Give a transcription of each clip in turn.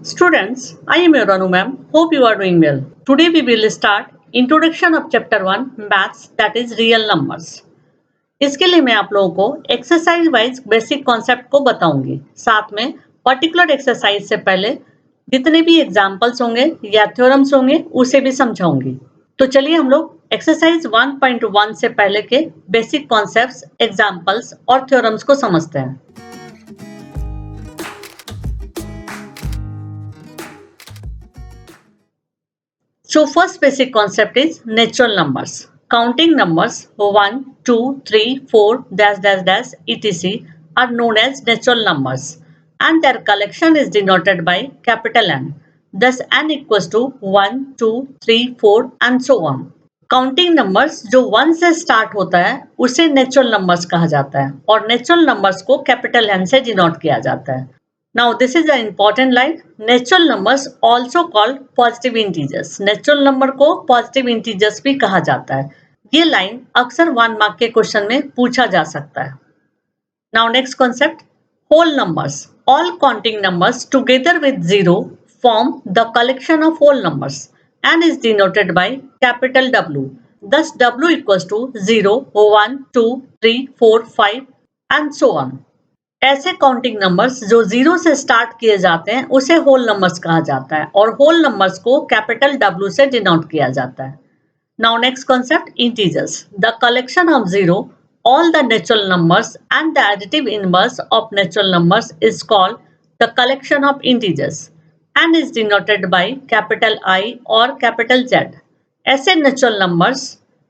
Students, I am your Anu ma'am. Hope you are doing well. Today we will start introduction of chapter 1 maths, that is real numbers. इसके लिए मैं आप लोगों को exercise wise basic concept को बताऊंगी, साथ में पर्टिकुलर एक्सरसाइज से पहले जितने भी एग्जाम्पल्स होंगे या थ्योरम्स होंगे उसे भी समझाऊंगी। तो चलिए हम लोग एक्सरसाइज 1.1 से पहले के बेसिक कॉन्सेप्ट्स, एग्जाम्पल्स और थ्योरम्स को समझते हैं। So first basic concept is natural numbers. Counting numbers 1, 2, 3, 4, dash dash dash etc. are known as natural numbers and their collection is denoted by capital N. Thus n equals to 1, 2, 3, 4 and so on. Counting numbers जो 1 से start होता है उसे natural numbers कहा जाता है और natural numbers को कैपिटल N से डिनोट किया जाता है। Now this is an important line. Natural numbers also called positive integers. Natural number को positive integers भी कहा जाता है। ये लाइन अक्सर 1 मार्क के क्वेश्चन में पूछा जा सकता है। Now next concept, whole numbers. All counting numbers together with zero form the collection of whole numbers and is denoted by capital W. Thus W equals to 0, 1, 2, 3, 4, 5 and so on. ऐसे counting numbers जो 0 से start किए जाते हैं उसे whole numbers कहा जाता है और होल नंबर्स को कैपिटल W से डिनोट किया जाता है। Now next concept, integers. The collection of 0 all the natural numbers and the additive inverse of natural numbers is called the collection of integers and is denoted by capital I or capital Z. ऐसे natural numbers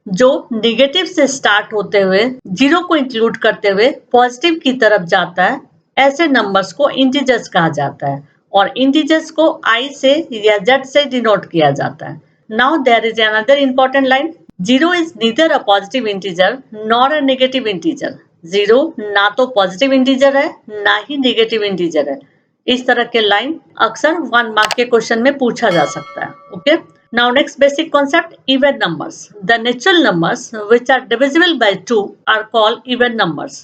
जो negative से start होते हुए 0 को include करते हुए positive की तरफ जाता है, ऐसे नंबर्स को इंटीजर्स कहा जाता है और इंटीजर्स को I से या Z से डिनोट किया जाता है। Now there is another important line, 0 is neither a positive integer nor a negative integer. 0 ना तो पॉजिटिव इंटीजर है ना ही नेगेटिव इंटीजर है। इस तरह के लाइन अक्सर 1 मार्क के क्वेश्चन में पूछा जा सकता है। Okay, now next basic concept, even numbers. The natural numbers which are divisible by 2 are called even numbers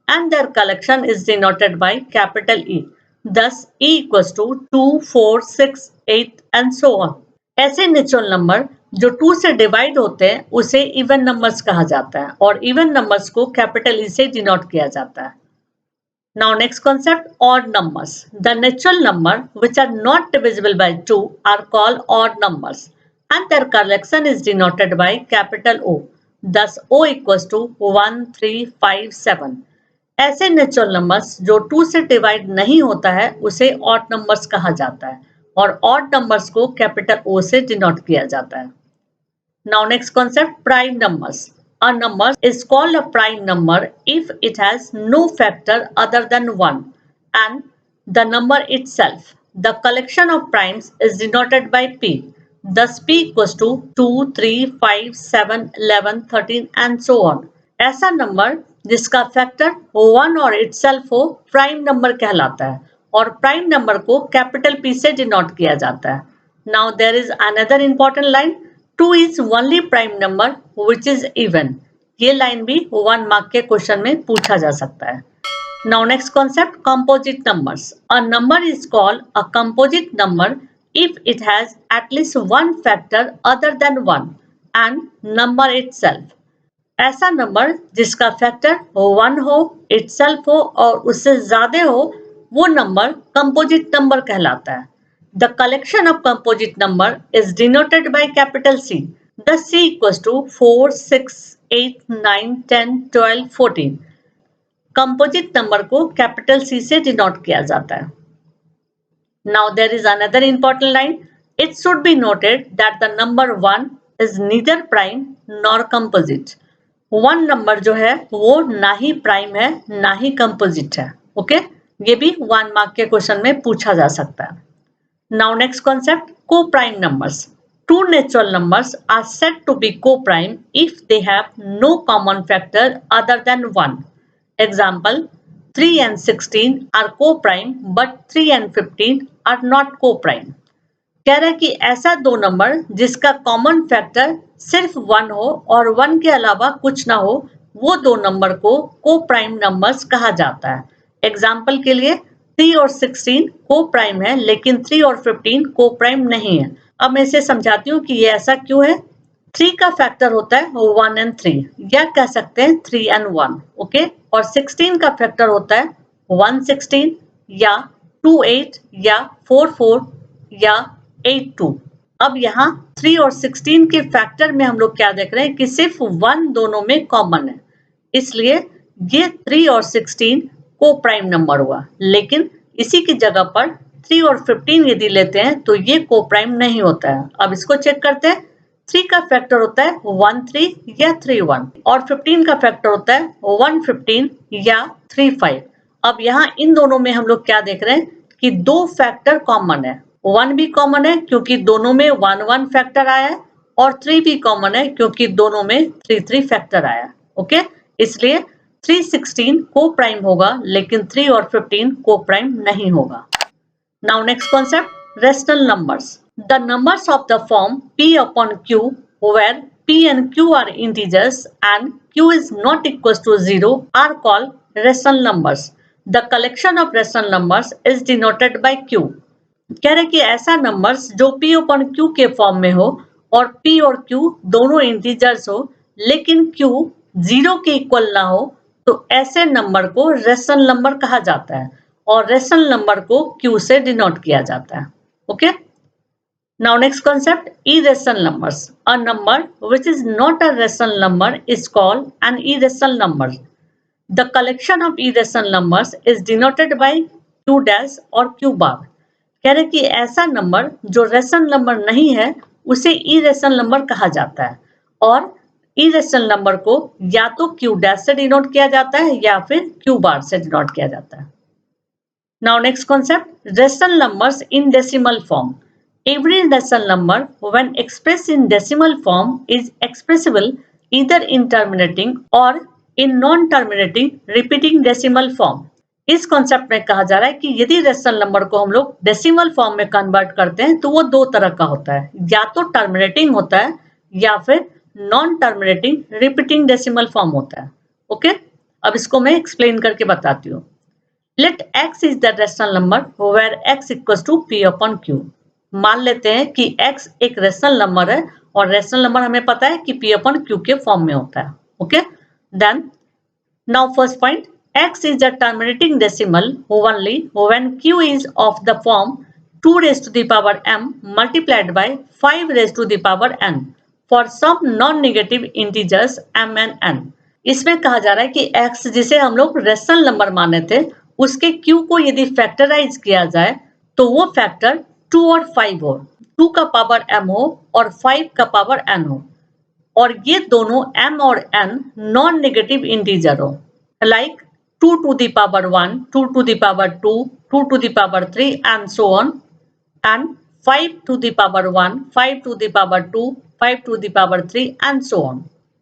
and their collection is denoted by capital E. Thus E equals to 2, 4, 6, 8 and so on. ऐसे natural number जो 2 से divide होते हैं उसे even numbers कहा जाता है और इवन नंबर्स को कैपिटल ई से डिनोट किया जाता है। Now next concept, odd numbers. The natural number which are not divisible by 2 are called odd numbers and their collection is denoted by capital O. Thus O equals to 1, 3, 5, 7. ऐसे natural numbers जो 2 से divide नहीं होता है उसे odd numbers कहा जाता है और ऑड नंबर्स को कैपिटल O से डिनोट किया जाता है। Now next concept, prime numbers. A number is called a prime number if it has no factor other than 1 and the number itself. The collection of primes is denoted by P. Thus P equals to 2, 3, 5, 7, 11, 13 and so on. ऐसा number जिसका factor 1 और itself हो prime number कहलाता है और prime number को capital P से denote किया जाता है। Now there is another important line, 2 is only prime number which is even. ये लाइन भी 1 मार्क के क्वेश्चन में पूछा जा सकता है। Now next concept, composite numbers. A number is called a composite number if it has at least one factor other than 1 and number itself. ऐसा number जिसका फैक्टर 1 हो, itself हो और उससे ज्यादा हो वो नंबर कंपोजिट नंबर कहलाता है। The collection of composite number is denoted by capital C. The C equals to 4, 6, 8, 9, 10, 12, 14. Composite number को capital C से डिनोट किया जाता है। Now there is another important line. It should be noted that the number 1 is neither prime nor composite. 1 number जो है वो ना ही prime है ना ही कंपोजिट है। ओके, ये भी 1 मार्क के क्वेश्चन में पूछा जा सकता है। Now next concept, co-prime numbers. Two natural numbers are said to be co-prime if they have no common factor other than 1. Example, 3 and 16 are co-prime but 3 and 15 are not co-prime. कह रहा है कि ऐसा दो नंबर जिसका common factor सिर्फ 1 हो और 1 के अलावा कुछ ना हो वो दो नंबर को को प्राइम नंबर्स कहा जाता है। एग्जाम्पल के लिए 3 और 16 को प्राइम है, लेकिन 3 और 15 को प्राइम नहीं है। अब मैं इसे समझाती हूँ कि ये ऐसा क्यों है। 3 का फैक्टर होता है 1 एंड 3, या कह सकते हैं 3 एंड 1, ओके। और 16 का फैक्टर होता है 116 या 28 या 44 या 82। अब यहाँ 3 और 16 के फैक्टर में हम लोग क्या देख रहे हैं कि सिर्फ 1 दोनों में कॉमन है, इसलिए ये 3 और 16 को प्राइम नंबर हुआ। लेकिन इसी की जगह पर 3 और 15 यदि लेते हैं तो ये को प्राइम नहीं होता है। अब इसको चेक करते हैं। 3 का फैक्टर होता है 13 या 31 और 15 का फैक्टर होता है 115 या 35। अब यहाँ इन दोनों में हम लोग क्या देख रहे हैं कि दो फैक्टर कॉमन है। 1 भी कॉमन है क्योंकि दोनों में 1 फैक्टर आया है, और 3 भी कॉमन है क्योंकि दोनों में 3 फैक्टर आया है, ओके। इसलिए 316 को प्राइम होगा, लेकिन 3 और 15 को प्राइम नहीं होगा। Now next concept, rational numbers. The numbers of the form p upon q, where p and q are integers and q is not equals to 0, are called rational numbers. The collection of rational numbers is denoted by q. कह रहे कि ऐसा numbers जो p upon q के form में हो और p और q दोनों इंटीजर्स हो, लेकिन q 0 के इक्वल ना हो, तो ऐसे नंबर को रेशनल नंबर कहा जाता है, और रेशनल नंबर को q से डिनोट किया जाता है, okay. Now next concept, irrational numbers. A number which is not a rational number is called an irrational number. The collection of irrational numbers is denoted by q dash और q bar. कह रहे कि ऐसा number जो rational number नहीं है उसे irrational number कहा जाता है, और इरेशनल नंबर को या तो क्यू डैश से डिनोट किया जाता है या फिर क्यू बार से डिनोट किया जाता है। Now next concept, rational numbers in decimal form. Every rational number when expressed in decimal form is expressible either in terminating or in non-terminating repeating decimal form. इस कॉन्सेप्ट में कहा जा रहा है कि यदि रेशनल नंबर को हम लोग डेसिमल फॉर्म में कन्वर्ट करते हैं तो वो दो तरह का होता है, या तो टर्मिनेटिंग होता है या फिर non terminating repeating decimal form होता है, ओके। अब इसको मैं एक्सप्लेन करके बताती हूँ। Let x is the rational number where x equals to p upon q. मान लेते हैं कि x एक रेशनल नंबर है, और रेशनल नंबर हमें पता है कि p अपॉन q के फॉर्म में होता है, okay. Then now first point, x is a terminating decimal only when q is of the form 2 raised to the power m multiplied by 5 raised to the power n for some non-negative integers m and n. इसमें कहा जा रहा है कि x जिसे हम लोग rational number माने थे, उसके q को यदि फैक्टराइज किया जाए तो वो फैक्टर 2 और 5 हो, 2 का पावर m हो और 5 का पावर n हो, और ये दोनों m और n नॉन नेगेटिव इंटीजर हो, like 2 to the power 1, 2 to the power 2, 2 to the power 3 and so on, and 5 to the power 1, 5 to the power 2, 5 to the power 3 and so on.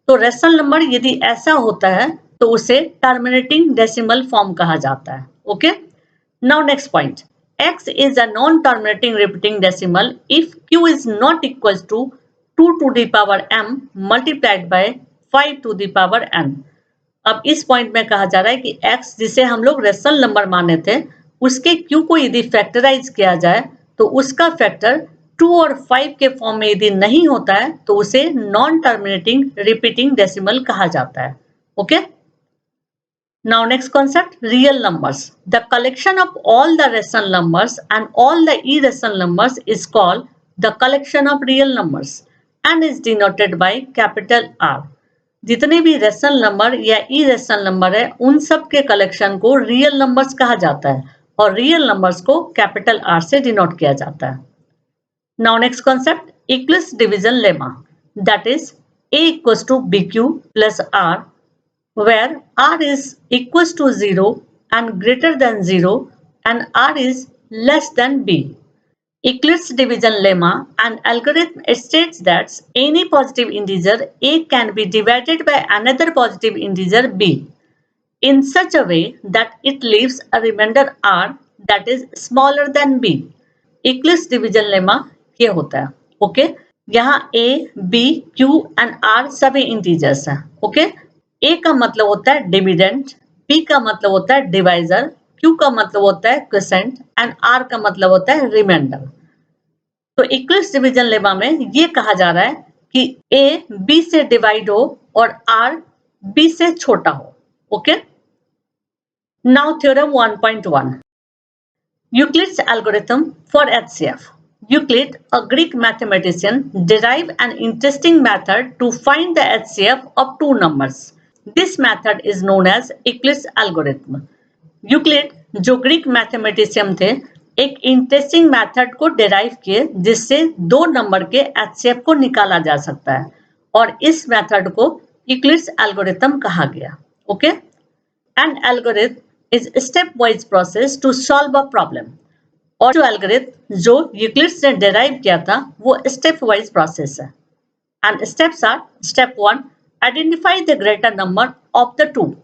तो rational number यदि ऐसा होता है तो उसे terminating decimal form कहा जाता है, okay. Now next point, x is a non-terminating repeating decimal if q is not equals to 2 to the power m multiplied by 5 to the power n. अब इस पॉइंट में कहा जा रहा है कि x जिसे हम लोग रेशनल नंबर माने थे, उसके q को यदि फैक्टराइज किया जाए तो उसका फैक्टर 2 और 5 के फॉर्म में यदि नहीं होता है तो उसे नॉन टर्मिनेटिंग रिपीटिंग डेसिमल कहा जाता है, okay. Now next concept, real numbers. The collection of all the rational numbers and all the irrational numbers is called the collection of real numbers and is denoted by capital R. जितने भी rational number या irrational number है उन सब के collection को real numbers कहा जाता है, और रियल नंबर्स को कैपिटल R से डिनोट किया जाता है। Now next concept, Euclid's division lemma, that is a equals to bq plus r, where r is equals to 0 and greater than 0 and r is less than b. Euclid's division lemma, an algorithm states that any positive integer a can be divided by another positive integer b in such a way that it leaves a remainder r that is smaller than b. Euclid's division lemma ये होता है, okay. यहाँ a, b, q and r सभी integers हैं, okay. a का मतलब होता है डिविडेंड, b का मतलब होता है डिवाइजर, Q का मतलब होता है क्वोशेंट एंड R का मतलब होता है रिमाइंडर। तो इक्विलिब्रियम डिवीजन लेमा में ये कहा जा रहा है कि A B से डिवाइड हो और R B से छोटा हो। Okay, now theorem 1.1, Euclid's algorithm for HCF. Euclid, a Greek mathematician, derived an interesting method to find the HCF of two numbers. This method is known as Euclid's algorithm. Euclid जो Greek mathematician थे, एक interesting method को derive किए जिससे दो number के HCF को निकाला जा सकता है और इस मेथड को यूक्लिड्स एल्गोरिथम कहा गया। Okay, an algorithm is step wise process to solve a problem. और जो एल्गोरिथम जो यूक्लिड्स ने डिराइव किया था वो स्टेप वाइज प्रोसेस है। And steps are, step 1, identify the greater number of the two.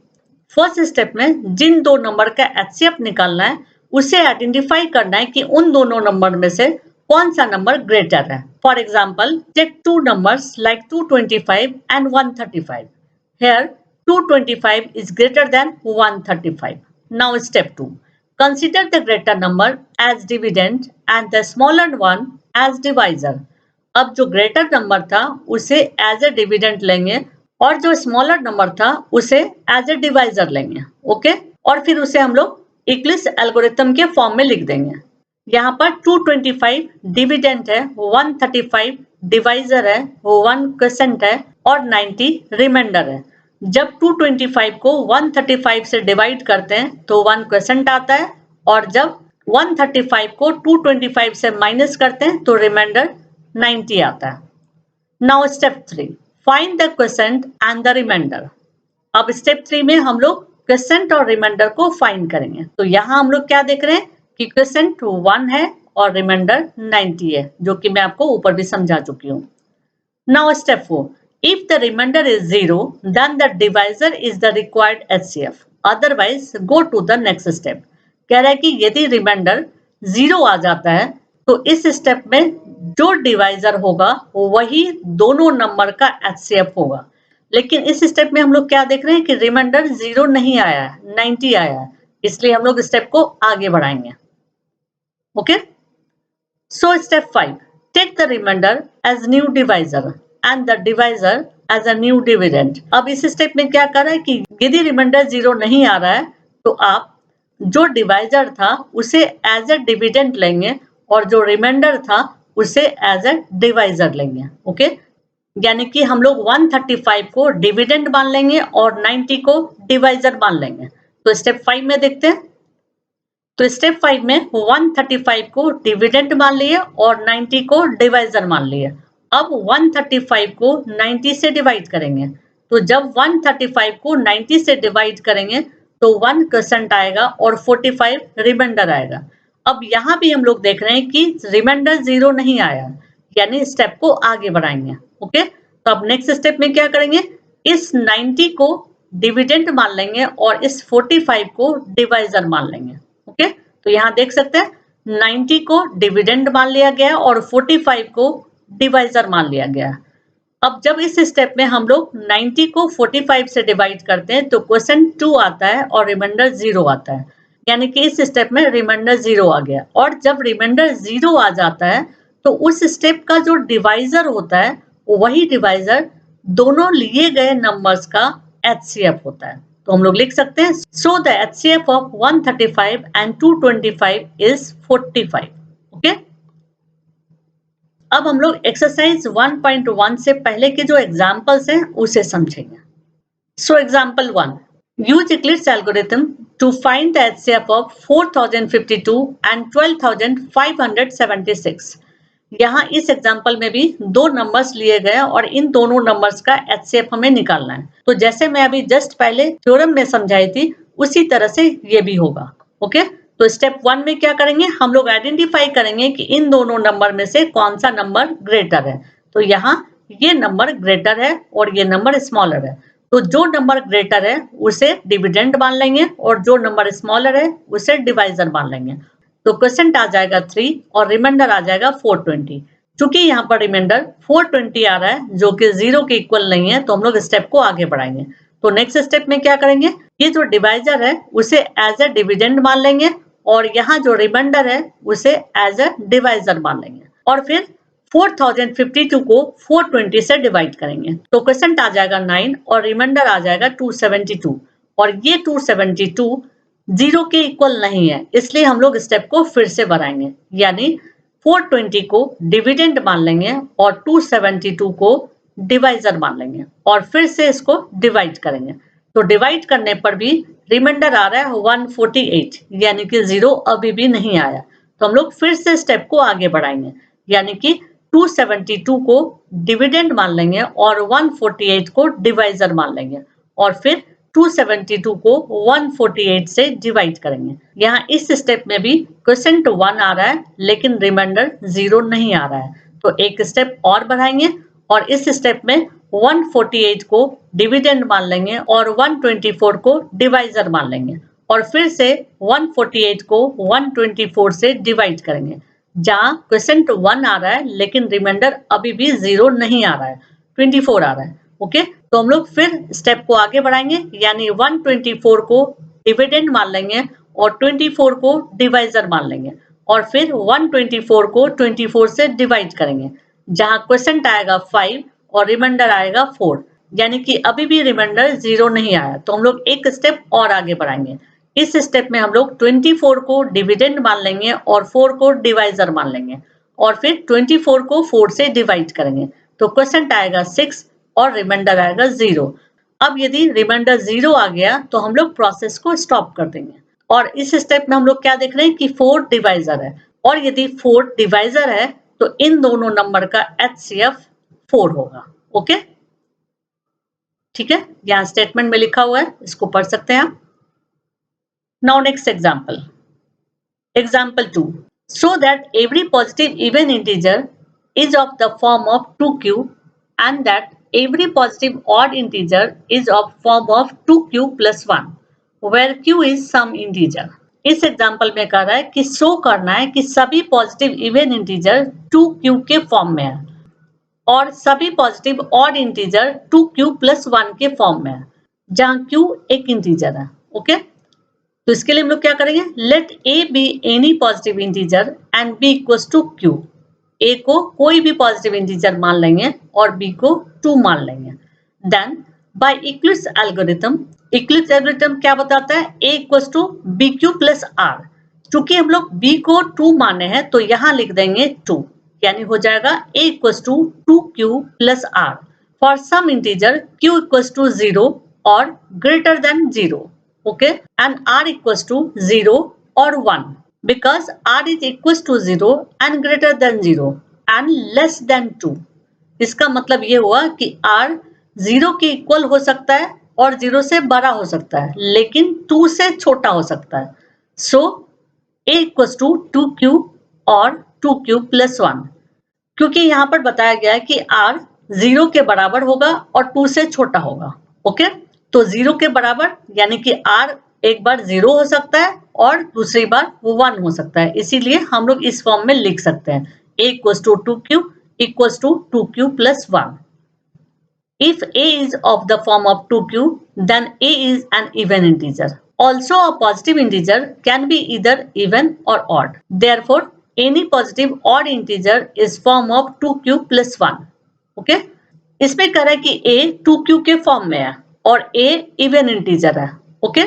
First step में जिन दो नंबर का एचसीएफ निकालना है उसे आइडेंटिफाई करना है कि उन दोनों नंबर में से कौन सा नंबर ग्रेटर है। For example, take two numbers like 225 and 135. Here 225 is greater than 135. Now step 2. Consider the greater number as dividend and the smaller one as divisor. अब जो ग्रेटर नंबर था उसे एज ए डिविडेंड लेंगे और जो smaller number था उसे as a divisor लेंगे। ओके, और फिर उसे हम लोग यूक्लिड्स एल्गोरिथम के फॉर्म में लिख देंगे। यहाँ पर 225 डिविडेंड है, 135 डिवाइजर है, 1 क्वोशेंट है और 90 रिमाइंडर है। जब 225 को 135 से डिवाइड करते हैं तो 1 क्वोशेंट आता है और जब 135 को 225 से माइनस करते हैं तो रिमाइंडर 90 आता है। Now step 3, find the quotient and the remainder. अब स्टेप 3 में हम लोग क्वोशेंट और रिमाइंडर को फाइंड करेंगे। तो यहाँ हम लोग क्या देख रहे हैं कि क्वोशेंट 1 है और रिमाइंडर 90 है, जो कि मैं आपको ऊपर भी समझा चुकी हूँ। Now step 4, if the remainder is 0 then the divisor is the required HCF, otherwise go to the next step. कह रहा है कि यदि रिमाइंडर 0 आ जाता है तो इस स्टेप में जो डिवाइजर होगा वही दोनों नंबर का एचसीएफ होगा। लेकिन इस स्टेप में हम लोग क्या देख रहे हैं कि रिमाइंडर 0 नहीं आया है, 90 आया है, इसलिए हम लोग स्टेप को आगे बढ़ाएंगे। Okay, so step 5, take the remainder as new divisor and the divisor as a new dividend. अब इस स्टेप में क्या कर रहा है कि यदि रिमाइंडर 0 नहीं आ रहा है तो आप जो डिवाइजर था उसे एज ए डिविडेंड लेंगे और जो रिमाइंडर था उसे एज ए डिवाइजर लेंगे। ओके, यानी कि हम लोग 135 को डिविडेंड मान लेंगे और 90 को डिवाइजर मान लेंगे। तो स्टेप 5 में देखते हैं। तो स्टेप 5 में 135 को डिविडेंड मान लिए और 90 को डिवाइजर मान लिए। अब 135 को 90 से डिवाइड करेंगे। तो जब 135 को 90 से डिवाइड करेंगे तो 1 क्वोशेंट आएगा और 45 रिमाइंडर आएगा। अब यहाँ भी हम लोग देख रहे हैं कि रिमाइंडर 0 नहीं आया, यानी स्टेप को आगे बढ़ाएंगे। ओके, तो अब नेक्स्ट स्टेप में क्या करेंगे, इस 90 को डिविडेंड मान लेंगे और इस 45 को डिवाइजर मान लेंगे। ओके, तो यहाँ देख सकते हैं 90 को डिविडेंड मान लिया गया और 45 को डिवाइजर मान लिया गया। अब जब इस स्टेप में हम लोग 90 को 45 से डिवाइड करते हैं तो क्वोशेंट 2 आता है और रिमाइंडर 0 आता है, यानी कि इस स्टेप में रिमाइंडर 0 आ गया। और जब रिमाइंडर 0 आ जाता है तो उस स्टेप का जो डिवाइजर होता है वही डिवाइजर दोनों लिए गए नंबर्स का एचसीएफ होता है। तो हम लोग लिख सकते हैं, so the HCF of 135 and 225 is 45। Okay, अब हम लोग एक्सरसाइज 1.1 से पहले के जो एग्जाम्पल्स हैं उसे समझेंगे। So example 1, use Euclid's algorithm to find the HCF of 4052 and 12576। यहाँ इस एग्जाम्पल में भी दो नंबर्स लिए गए और इन दोनों नंबर्स का एचसीएफ हमें निकालना है। तो जैसे मैं अभी जस्ट पहले थ्योरम में समझाई थी उसी तरह से ये भी होगा। ओके, तो स्टेप 1 में क्या करेंगे, हम लोग आइडेंटिफाई करेंगे कि इन दोनों नंबर में से कौन सा नंबर ग्रेटर है। तो यहाँ ये नंबर ग्रेटर है और ये नंबर स्मॉलर है। तो जो नंबर ग्रेटर है उसे डिविडेंड मान लेंगे और जो नंबर स्मॉलर है उसे डिवाइजर मान लेंगे। तो क्वोशेंट आ जाएगा 3 और रिमाइंडर आ जाएगा 420। चूंकि यहाँ पर रिमाइंडर 420 आ रहा है जो कि 0 के इक्वल नहीं है तो हम लोग स्टेप को आगे बढ़ाएंगे। तो नेक्स्ट स्टेप में क्या करेंगे, ये जो डिवाइजर है उसे एज ए डिविडेंड मान लेंगे और यहाँ जो रिमाइंडर है उसे एज ए डिवाइजर मान लेंगे और फिर 4052 को 420 से डिवाइड करेंगे तो क्वेश्चन आ जाएगा 9 और रिमाइंडर आ जाएगा 272 और ये 272 जीरो के इक्वल नहीं है, इसलिए हम लोग स्टेप को फिर से बढ़ाएंगे, यानी 420 को डिविडेंड मान लेंगे और 272 को डिवाइजर मान लेंगे और फिर से इसको डिवाइड करेंगे। तो डिवाइड करने पर भी रिमाइंडर आ रहा है 148, यानी कि जीरो अभी भी नहीं आया। तो हम लोग फिर से स्टेप को आगे बढ़ाएंगे, यानी कि 272 को डिविडेंड मान लेंगे और 148 को डिवाइजर मान लेंगे और फिर 272 को 148 से डिवाइड करेंगे। यहाँ इस स्टेप में भी क्वेश्चन 1 आ रहा है लेकिन रिमाइंडर 0 नहीं आ रहा है, तो एक स्टेप और बढ़ाएंगे और इस स्टेप में 148 को डिविडेंड मान लेंगे और 124 को डिवाइजर मान लेंगे और फिर से 148 को 124 से डिवाइड करेंगे। जहां क्वेश्चन 1 आ रहा है लेकिन रिमाइंडर अभी भी 0 नहीं आ रहा है, 24 आ रहा है। ओके, तो हम लोग फिर स्टेप को आगे बढ़ाएंगे, यानी 124 को डिविडेंड मान लेंगे और 24 को डिवाइजर मान लेंगे और फिर 124 को 24 से डिवाइड करेंगे। जहां क्वेश्चन आएगा 5 और रिमाइंडर आएगा 4, यानी कि अभी भी रिमाइंडर 0 नहीं आया, तो हम लोग एक स्टेप और आगे बढ़ाएंगे। इस स्टेप में हम लोग 24 को डिविडेंड मान लेंगे और 4 को डिवाइजर मान लेंगे और फिर 24 को 4 से डिवाइड करेंगे, तो क्वेश्चन आएगा 6 और रिमाइंडर आएगा 0। अब यदि रिमाइंडर 0 आ गया तो हम लोग प्रोसेस को स्टॉप कर देंगे और इस स्टेप में हम लोग क्या देख रहे हैं कि 4 डिवाइजर है और यदि 4 डिवाइजर है तो इन दोनों नंबर का HCF 4 होगा। ओके, ठीक है, यहाँ स्टेटमेंट में लिखा हुआ है, इसको पढ़ सकते हैं आप। Now next example. Example 2. So that every positive even integer is of the form of 2q and that every positive odd integer is of form of 2q plus 1 where q is some integer. इस example में कह रहा है कि show करना है कि सभी पॉजिटिव इवन इंटीजर 2q के फॉर्म में है और सभी positive odd integer 2q plus 1 के फॉर्म में है, जहां q एक इंटीजर है। ओके, तो इसके लिए हम लोग क्या करेंगे, let a B any positive integer and b equals to q. A को कोई भी पॉजिटिव इंटीजर मान लेंगे और बी को 2 मान लेंगे। Then by Euclid's algorithm, Euclid's algorithm क्या बताता है, a equals to b q plus r. चूंकि हम लोग बी को 2 माने हैं तो यहाँ लिख देंगे 2, यानी हो जाएगा a equals to 2q plus r for some integer q equals to 0 और greater than 0. Okay, and r equals to 0 or 1 because r is equals to 0 and greater than 0 and less than 2. इसका मतलब ये हुआ कि r 0 के equal हो सकता है और 0 से बड़ा हो सकता है लेकिन 2 से छोटा हो सकता है। So a equals to 2q और 2q plus 1, क्योंकि यहाँ पर बताया गया है कि r 0 के बराबर होगा और 2 से छोटा होगा। ओके, तो 0 के बराबर यानी कि r एक बार 0 हो सकता है और दूसरी बार 1 हो सकता है, इसीलिए हम लोग इस फॉर्म में लिख सकते हैं a equals to 2q equals to 2q plus 1. If a is of the form of 2q, then a is an even integer. Also, a positive integer can be either even or odd. Therefore, any positive odd integer is form of 2q plus 1. Okay? इसमें कह रहा है कि a 2q के form में है और a even integer है। ओके,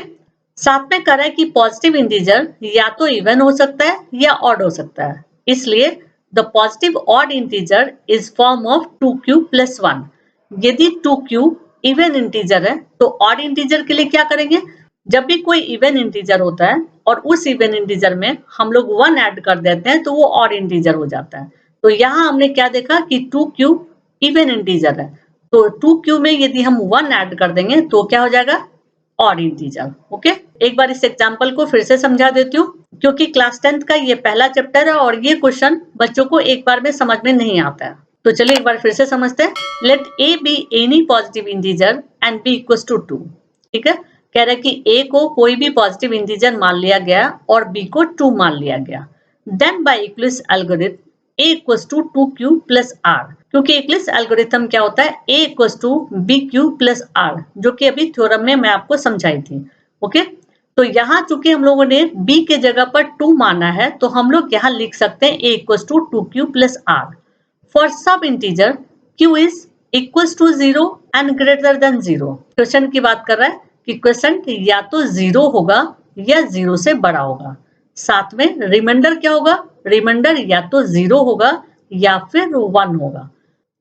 साथ में कह रहा है कि पॉजिटिव इंटीजर या तो इवन हो सकता है या ऑड हो सकता है, इसलिए the positive odd integer is form of 2q plus 1. यदि 2q इवन इंटीजर है तो ऑड इंटीजर के लिए क्या करेंगे, जब भी कोई इवन इंटीजर होता है और उस इवन इंटीजर में हम लोग 1 ऐड कर देते हैं तो वो ऑड इंटीजर हो जाता है। तो यहाँ हमने क्या देखा कि 2q इवन इंटीजर है, तो 2q में यदि हम 1 ऐड कर देंगे तो क्या हो जाएगा, ऑड इंटीजर। ओके, एक बार इस एग्जांपल को फिर से समझा देती हूँ क्योंकि क्लास 10th का ये पहला चैप्टर है और ये क्वेश्चन बच्चों को एक बार में समझ में नहीं आता है। तो चलिए एक बार फिर से समझते हैं। Let a B any positive integer and b equals to 2. ठीक है, कह रहा है कि a को कोई भी पॉजिटिव इंटीजर मान लिया गया और b को 2 मान लिया गया। Then by Euclid's algorithm a equals to 2q plus r, क्योंकि इक्लिप्स एल्गोरिथम क्या होता है, a equals to bq plus r, जो कि अभी थ्योरम में मैं आपको समझाई थी। ओके, तो यहाँ चूंकि हम लोगों ने b के जगह पर 2 माना है, तो हम लोग यहाँ लिख सकते हैं a equals to 2q plus r। For सब integer q is equals to 0 and greater than 0। Question की बात कर रहा है कि क्वेश्चन या तो 0 होगा या 0 से बड़ा होगा। साथ में रिमाइंडर क्या होगा, रिमाइंडर या तो 0 होगा या फिर 1 होगा,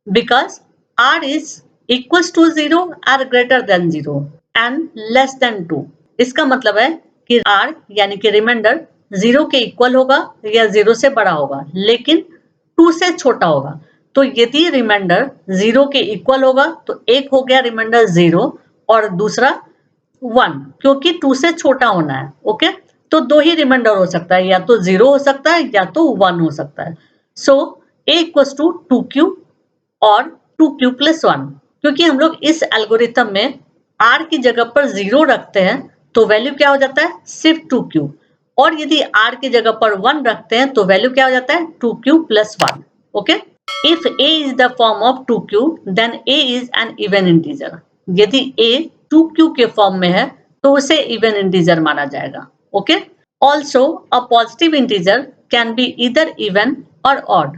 because r is equals to 0 और greater than 0 and less than 2। इसका मतलब है कि r यानी कि रिमाइंडर 0 के इक्वल होगा या 0 से बड़ा होगा, लेकिन 2 से छोटा होगा। तो यदि रिमाइंडर 0 के इक्वल होगा तो एक हो गया रिमाइंडर 0 और दूसरा 1, क्योंकि 2 से छोटा होना है। ओके, तो 2 ही रिमाइंडर हो सकता है, या तो 0 हो सकता है या तो 1 हो सकता है। सो a इक्वल्स टू 2q और 2q प्लस 1। क्योंकि हम लोग इस एल्गोरिथम में r की जगह पर 0 रखते हैं तो वैल्यू क्या हो जाता है, सिर्फ 2q, और यदि r की जगह पर 1 रखते हैं तो वैल्यू क्या हो जाता है, 2q plus 1। Okay, if a is the form of 2q then a is an even integer। यदि a 2q के फॉर्म में है तो उसे इवन इंटीजर माना जाएगा। Okay, also a positive integer can be either even और ऑड।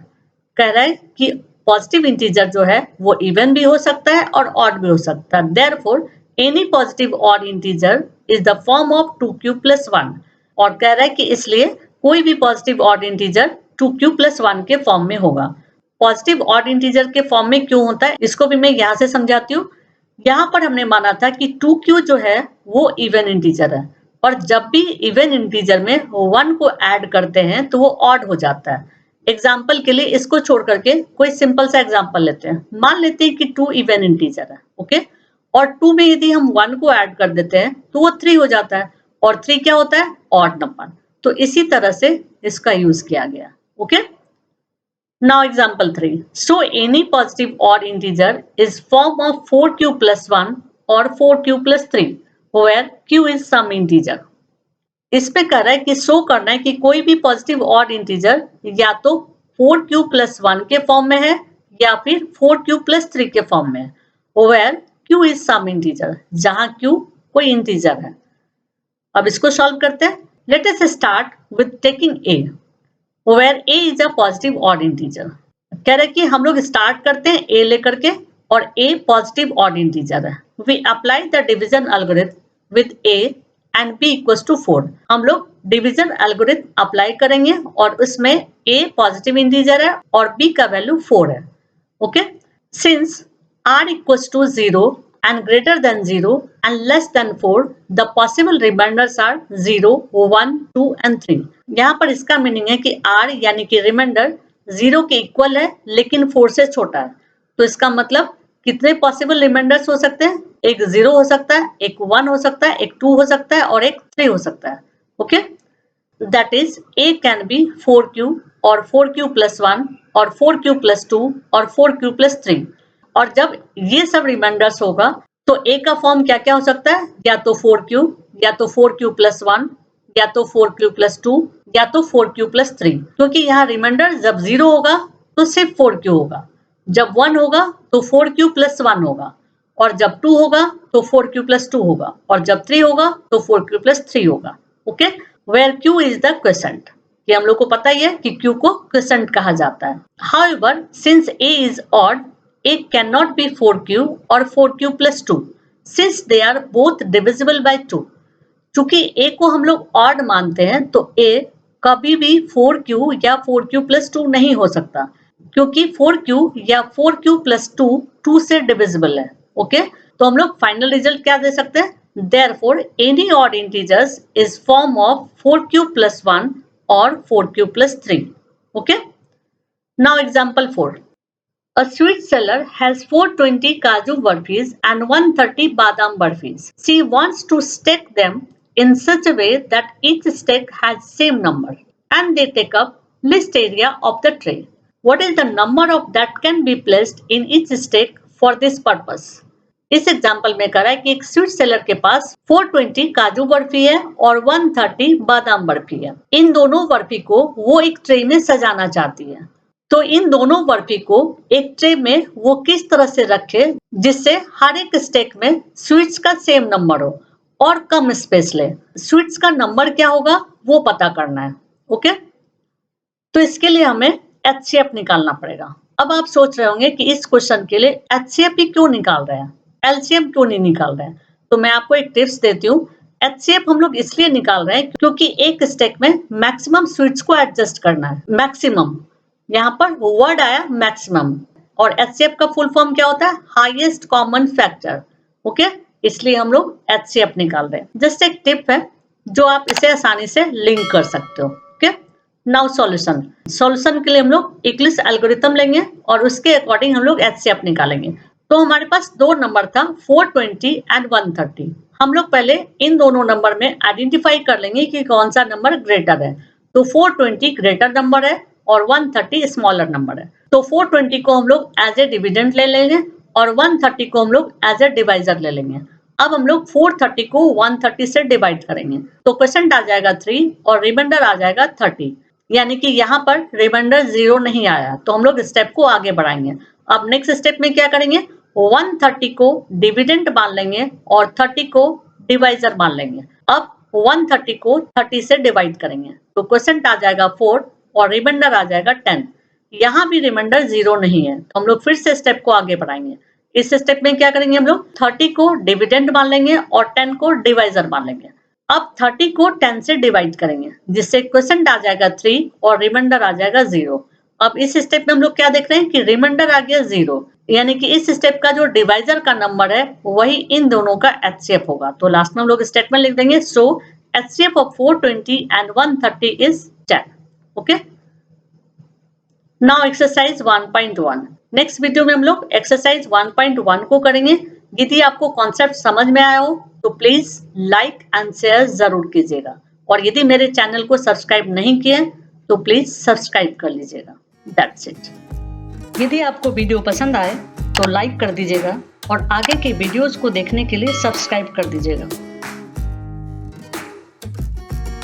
कह रहा है कि पॉजिटिव इंटीजर जो है वो इवन भी हो सकता है और ऑड भी हो सकता है। Therefore any positive odd integer is the form of 2q plus 1। और कह रहा है कि इसलिए कोई भी positive odd integer 2q plus 1 के फॉर्म में होगा। पॉजिटिव ऑड इंटीजर के फॉर्म में क्यों होता है, इसको भी मैं यहाँ से समझाती हूँ। यहाँ पर हमने माना था कि 2q जो है वो इवन इंटीजर है, और जब भी इवन इंटीजर में 1 को ऐड करते हैं तो वो ऑड हो जाता है। एग्जाम्पल के लिए इसको छोड़ करके कोई सिंपल सा एग्जाम्पल लेते हैं। मान लेते हैं कि 2 इवन इंटीजर है। ओके, और 2 में यदि हम 1 को ऐड कर देते हैं तो वो 3 हो जाता है, और 3 क्या होता है, ऑड नंबर। तो इसी तरह से इसका यूज किया गया। Okay, now example 3, so any positive odd integer is form of 4q plus 1 or 4q plus 3 where q is some integer। इस पे कह रहा है कि शो करना है कि कोई भी पॉजिटिव ऑड इंटीजर या तो 4q प्लस 1 के फॉर्म में है या फिर 4q प्लस 3 के फॉर्म में है, where q is some integer, जहां q कोई इंटीजर है। अब इसको सॉल्व करते हैं। Let us start with taking a where a is a positive odd integer। कह रहे कि हम लोग स्टार्ट करते हैं a लेकर के, और a पॉजिटिव ऑड इंटीजर है। We apply the division algorithm with a and b equals to 4। हम लोग डिवीजन एल्गोरिथम अप्लाई करेंगे और उसमें a पॉजिटिव इंटीजर है और b का वैल्यू 4 है। Okay, since r equals to 0 and greater than 0 and less than 4, the possible remainders are 0, 1, 2 and 3। यहाँ पर इसका मीनिंग है कि r यानी कि रिमाइंडर 0 के इक्वल है लेकिन 4 से छोटा है। तो इसका मतलब कितने पॉसिबल रिमाइंडर्स हो सकते हैं, एक 0 हो सकता है, एक 1 हो सकता है, एक 2 हो सकता है और एक 3 हो सकता है। Okay, that is a can be 4q और 4q प्लस 1 और 4q प्लस 2 और 4q प्लस 3। और जब ये सब रिमाइंडर्स होगा तो a का फॉर्म क्या क्या हो सकता है, या तो 4q, या तो 4q प्लस 1, या तो 4q प्लस 2, या तो 4q प्लस 3। क्योंकि यहाँ रिमाइंडर जब 0 होगा तो सिर्फ 4q होगा, जब 1 होगा तो 4q प्लस 1 होगा, और जब 2 होगा तो 4q प्लस 2 होगा, और जब 3 होगा तो 4q प्लस 3 होगा। Okay, where q is the quotient. ये हम लोग को पता ही है कि q को क्वेसेंट कहा जाता है। However since a is odd, a cannot be 4q or 4q plus 2 since they are both divisible by 2। चूंकि a को हम लोग ऑड मानते हैं तो a कभी भी 4q या 4q plus 2 नहीं हो सकता, क्योंकि 4q या 4q plus 2 2 से डिविजिबल है। ओके, तो हम लोग फाइनल रिजल्ट क्या दे सकते हैं, therefore any odd integers is form of 4q plus 1 or 4q plus 3। okay, now example 4, a sweet seller has 420 Kaju Barfis and 130 Badam Barfis. She wants to stack them in such a way that each stack has same number and they take up least area of the tray. What is the number of that can be placed in each stack for this purpose? इस example में कह रहा है कि एक sweet seller के पास 420 काजू बर्फी है और 130 बादाम बर्फी है। इन दोनों बर्फी को वो एक ट्रे में सजाना चाहती है। तो इन दोनों बर्फी को एक ट्रे में वो किस तरह से रखे जिससे हर एक स्टेक में स्वीट्स का सेम नंबर हो और कम स्पेस ले। स्वीट्स का नंबर क्या होगा वो पता करना है। ओके, तो इसके लिए हमें HCF निकालना पड़ेगा। अब आप सोच रहे होंगे कि इस क्वेश्चन के लिए HCF ही क्यों निकाल रहे हैं, LCM क्यों नहीं निकाल रहे हैं। तो मैं आपको एक टिप्स देती हूँ। HCF हम लोग इसलिए निकाल रहे हैं क्योंकि एक स्टेक में मैक्सिमम स्वीट्स को एडजस्ट करना है। मैक्सिमम, यहाँ पर वर्ड आया मैक्सिमम, और HCF का फुल फॉर्म क्या होता है, हाईएस्ट कॉमन फैक्टर। ओके, इसलिए हम लोग HCF निकाल रहे हैं। जस्ट एक टिप है जो आप इसे आसानी से लिंक कर सकते हो। Okay, now solution. सॉल्यूशन के लिए हम लोग इक्लिप्स एल्गोरिथम लेंगे और उसके अकॉर्डिंग हम लोग HCF निकालेंगे। तो हमारे पास दो नंबर था 420 एंड 130। हम लोग पहले इन दोनों नंबर में आइडेंटिफाई कर लेंगे कि कौन सा नंबर ग्रेटर है। तो 420 ग्रेटर नंबर है और 130 स्मॉलर नंबर है। तो 420 को हम लोग एज ए डिविडेंड ले लेंगे और 130 को हम लोग एज ए डिवाइजर ले लेंगे। अब हम लोग 430 को 130 से डिवाइड करेंगे तो क्वोशिएंट आ जाएगा 3 और रिमाइंडर आ जाएगा 30, यानी कि यहाँ पर रिमाइंडर 0 नहीं आया, तो हम लोग स्टेप को आगे बढ़ाएंगे। अब नेक्स्ट स्टेप में क्या करेंगे, 130 को डिविडेंड मान लेंगे और 30 को डिवाइजर मान लेंगे। अब 130 को 30 से डिवाइड करेंगे तो क्वोशिएंट आ जाएगा 4 और रिमाइंडर आ जाएगा 10। यहाँ भी रिमाइंडर 0 नहीं है, तो हम लोग फिर से स्टेप को आगे बढ़ाएंगे। इस स्टेप में क्या करेंगे, हम लोग 30 को डिविडेंड मान लेंगे और 10 को डिवाइजर मान लेंगे। अब 30 को 10 से डिवाइड करेंगे जिससे क्वोशिएंट आ जाएगा 3 और रिमाइंडर आ जाएगा 0। अब इस स्टेप में हम लोग क्या देख रहे हैं कि रिमाइंडर आ गया 0, यानी कि इस स्टेप का जो डिवाइजर का नंबर है वही इन दोनों का HCF होगा। तो लास्ट में हम लोग स्टेटमेंट लिख देंगे, सो HCF of 420 and 130 is 10। Okay, now exercise 1.1। Next video में हम लोग एक्सरसाइज 1.1 को करेंगे। यदि आपको कॉन्सेप्ट समझ में आया हो तो प्लीज लाइक एंड शेयर जरूर कीजिएगा, और यदि मेरे चैनल को सब्सक्राइब नहीं किए तो प्लीज सब्सक्राइब कर लीजिएगा। That's it. यदि आपको वीडियो पसंद आए तो लाइक कर दीजिएगा और आगे के वीडियोस को देखने के लिए सब्सक्राइब कर दीजिएगा।